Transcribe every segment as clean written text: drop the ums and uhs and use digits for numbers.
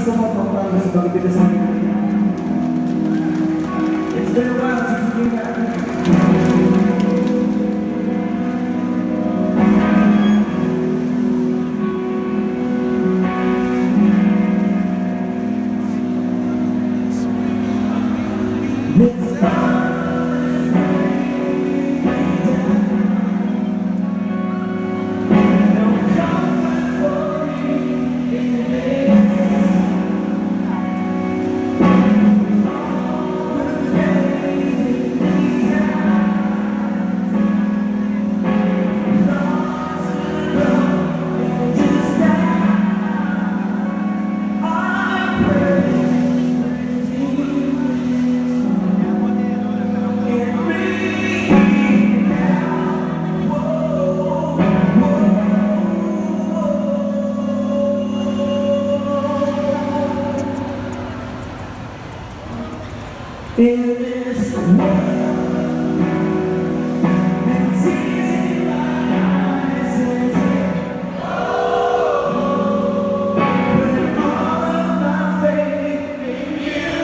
gusto mo pang sebagai kita sendiri. It's been a while since we met. In this world, it's easy my eyes and putting all of my faith in you.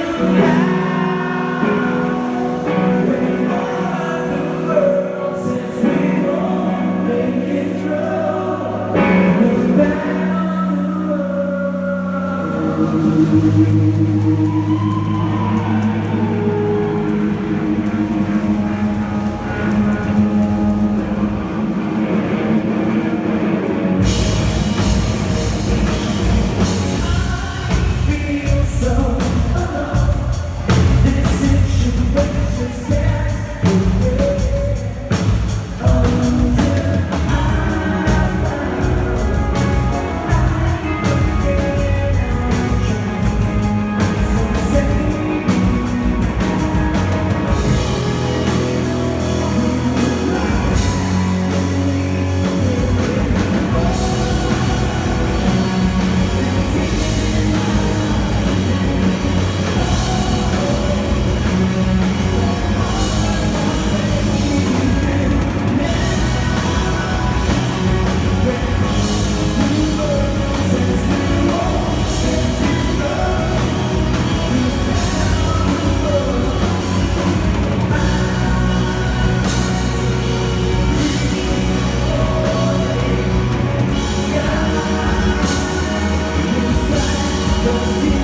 When all of the world says we won't make it through, look back on the road. Don't